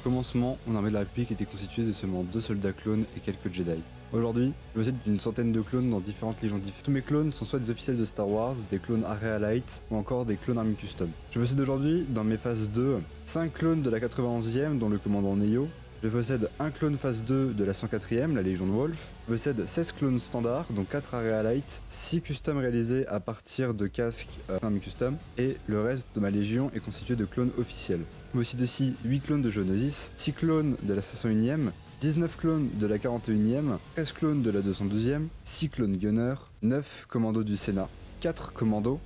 Commencement, mon armée de la République était constituée de seulement 2 soldats clones et quelques Jedi. Aujourd'hui, je possède une centaine de clones dans différentes légions différentes. Tous mes clones sont soit des officiels de Star Wars, des clones Area Light ou encore des clones Army Custom. Je possède aujourd'hui, dans mes phases 2, 5 clones de la 91e dont le commandant Neo. Je possède un clone phase 2 de la 104e, la Légion de Wolf. Je possède 16 clones standards, dont 4 Area Light, 6 custom réalisés à partir de casques Army Custom, et le reste de ma légion est constitué de clones officiels. Je possède aussi 8 clones de Geonosis, 6 clones de la 501e, 19 clones de la 41e, 13 clones de la 212e, 6 clones Gunner, 9 commandos du Sénat, 4 commandos,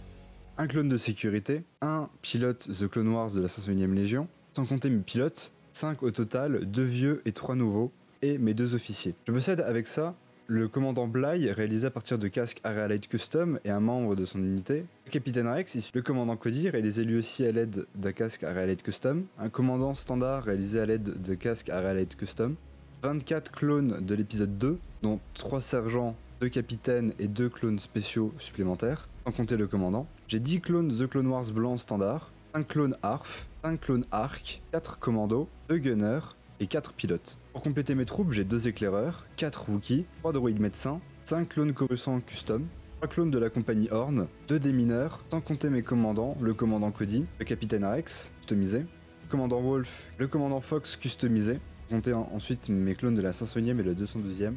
1 clone de sécurité, 1 pilote The Clone Wars de la 501e Légion, sans compter mes pilotes, 5 au total, 2 vieux et 3 nouveaux, et mes 2 officiers. Je possède avec ça le commandant Bly, réalisé à partir de casques Area Light Custom et un membre de son unité, le capitaine Rex, le commandant Cody, réalisé lui aussi à l'aide d'un casque Area Light Custom, un commandant standard réalisé à l'aide de casques Area Light Custom, 24 clones de l'épisode 2, dont 3 sergents, 2 capitaines et 2 clones spéciaux supplémentaires, sans compter le commandant. J'ai 10 clones The Clone Wars blanc standard, 5 clones ARF, 5 clones ARC, 4 commandos, 2 gunners et 4 pilotes. Pour compléter mes troupes, j'ai 2 éclaireurs, 4 Wookiees, 3 droïdes médecins, 5 clones Coruscant custom, 3 clones de la compagnie Horn, 2 démineurs, sans compter mes commandants, le commandant Cody, le capitaine Rex, customisé, le commandant Wolf, le commandant Fox customisé, compter ensuite mes clones de la 501e et la 212e,